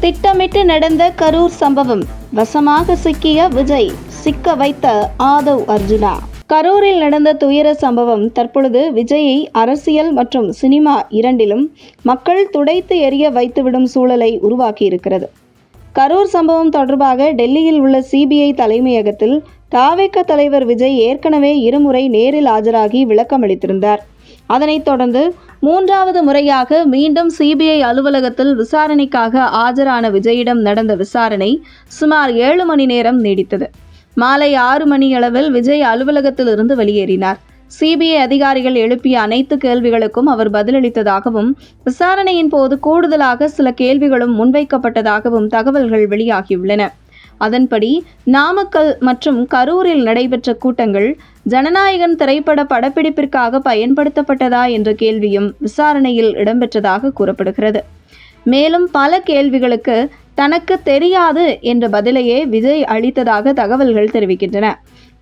திட்டமிட்டு நடந்த கரூர் சம்பவம். வசமாக சிக்கிய விஜய், சிக்க வைத்த ஆதவ் அர்ஜுனா. கரூரில் நடந்த துயர சம்பவம் தற்பொழுது விஜயை அரசியல் மற்றும் சினிமா இரண்டிலும் மக்கள் துடைத்து எறிய வைத்துவிடும் சூழலை உருவாக்கியிருக்கிறது. கரூர் சம்பவம் தொடர்பாக டெல்லியில் உள்ள சிபிஐ தலைமையகத்தில் தவிக தலைவர் விஜய் ஏற்கனவே இருமுறை நேரில் ஆஜராகி விளக்கமளித்திருந்தார். அதனைத் தொடர்ந்து மூன்றாவது முறையாக மீண்டும் சிபிஐ அலுவலகத்தில் விசாரணைக்காக ஆஜரான விஜயிடம் நடந்த விசாரணை சுமார் 7 மணி நேரம் நீடித்தது. மாலை 6 மணியளவில் விஜய் அலுவலகத்தில் இருந்து வெளியேறினார். சிபிஐ அதிகாரிகள் எழுப்பிய அனைத்து கேள்விகளுக்கும் அவர் பதிலளித்ததாகவும், விசாரணையின் போது கூடுதலாக சில கேள்விகளும் முன்வைக்கப்பட்டதாகவும் தகவல்கள் வெளியாகியுள்ளன. அதன்படி நாமக்கல் மற்றும் கரூரில் நடைபெற்ற கூட்டங்கள் ஜனநாயகன் திரைப்பட படப்பிடிப்பிற்காக பயன்படுத்தப்பட்டதா என்ற கேள்வியும் விசாரணையில் இடம்பெற்றதாக கூறப்படுகிறது. மேலும் பல கேள்விகளுக்கு தனக்கு தெரியாது என்ற பதிலையே விஜய் அளித்ததாக தகவல்கள் தெரிவிக்கின்றன.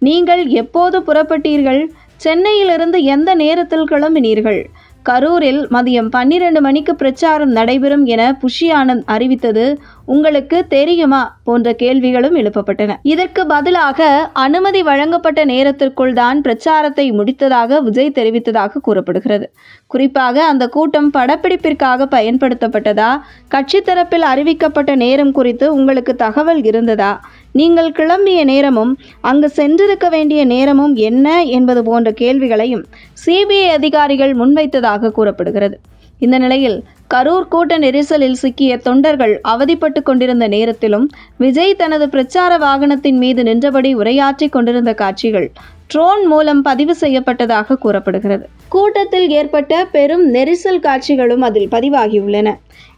நீங்கள் எப்போது புறப்பட்டீர்கள்? சென்னையிலிருந்து எந்த நேரத்தில் கிளம்பினீர்கள்? கரூரில் மதியம் 12 மணிக்கு பிரச்சாரம் நடைபெறும் என புஷி ஆனந்த் அறிவித்தது உங்களுக்கு தெரியுமா போன்ற கேள்விகளும் எழுப்பப்பட்டன. இதற்கு பதிலாக அனுமதி வழங்கப்பட்ட நேரத்திற்குள் தான் பிரச்சாரத்தை முடித்ததாக விஜய் தெரிவித்ததாக கூறப்படுகிறது. குறிப்பாக அந்த கூட்டம் படப்பிடிப்பிற்காக பயன்படுத்தப்பட்டதா? கட்சி தரப்பில் அறிவிக்கப்பட்ட நேரம் குறித்து உங்களுக்கு தகவல் இருந்ததா? நீங்கள் கிளம்பிய நேரமும் அங்கு சென்றிருக்க வேண்டிய நேரமும் என்ன என்பது போன்ற கேள்விகளையும் சிபிஐ அதிகாரிகள் முன்வைத்ததாக கூறப்படுகிறது. இந்த நிலையில் கரூர் கூட்ட நெரிசலில் சிக்கிய தொண்டர்கள் அவதிப்பட்டு கொண்டிருந்த நேரத்திலும் விஜய் தனது பிரச்சார வாகனத்தின் மீது நின்றபடி உரையாற்றி கொண்டிருந்த காட்சிகள் ட்ரோன் மூலம் பதிவு செய்யப்பட்டதாக கூறப்படுகிறது. கூட்டத்தில் ஏற்பட்ட பெரும் நெரிசல் காட்சிகளும் அதில் பதிவாகியுள்ளன.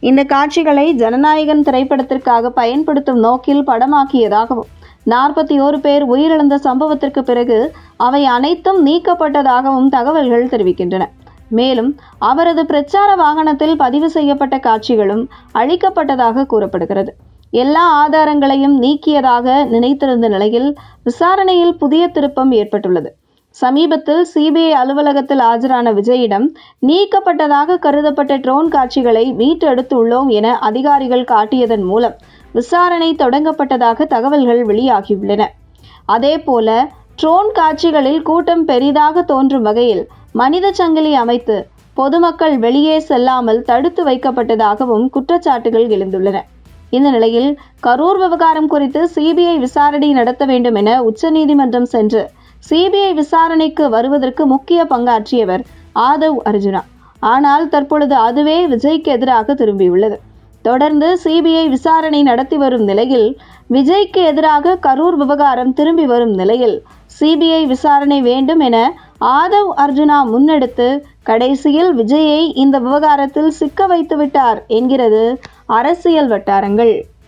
இந்த காட்சிகளை ஜனநாயகன் திரைப்படத்திற்காக பயன்படுத்தும் நோக்கில் படமாக்கியதாகவும், 41 பேர் உயிரிழந்த சம்பவத்திற்கு பிறகு அவை அனைத்தும் நீக்கப்பட்டதாகவும் தகவல்கள் தெரிவிக்கின்றன. மேலும் அவரது பிரச்சார வாகனத்தில் பதிவு செய்யப்பட்ட காட்சிகளும் அழிக்கப்பட்டதாக கூறப்படுகிறது. எல்லா ஆதாரங்களையும் நீக்கியதாக நினைத்திருந்த நிலையில் விசாரணையில் புதிய திருப்பம் ஏற்பட்டுள்ளது. சமீபத்தில் சிபிஐ அலுவலகத்தில் ஆஜரான விஜயிடம் நீக்கப்பட்டதாக கருதப்பட்ட ட்ரோன் காட்சிகளை மீட்டெடுத்துள்ளோம் என அதிகாரிகள் காட்டியதன் மூலம் விசாரணை தொடங்கப்பட்டதாக தகவல்கள் வெளியாகியுள்ளன. அதேபோல ட்ரோன் காட்சிகளில் கூட்டம் பெரிதாக தோன்றும் வகையில் மனித சங்கிலி அமைத்து பொதுமக்கள் வெளியே செல்லாமல் தடுத்து வைக்கப்பட்டதாகவும் குற்றச்சாட்டுகள் எழுந்துள்ளன. இந்த நிலையில் கரூர் விவகாரம் குறித்து சிபிஐ விசாரணை நடத்த வேண்டும் என உச்சநீதிமன்றம் சென்று சிபிஐ விசாரணைக்கு வருவதற்கு முக்கிய பங்காற்றியவர் ஆதவ் அர்ஜுனா. ஆனால் தற்பொழுது அதுவே விஜய்க்கு எதிராக திரும்பியுள்ளது. தொடர்ந்து சிபிஐ விசாரணை நடத்தி வரும் நிலையில் விஜய்க்கு எதிராக கரூர் விவகாரம் திரும்பி வரும் நிலையில் சிபிஐ விசாரணை வேண்டும் என ஆதவ் அர்ஜுனா முன்னெடுத்து கடைசியில் விஜயை இந்த விவகாரத்தில் சிக்க வைத்து விட்டார் என்கிறது அரசியல் வட்டாரங்கள்.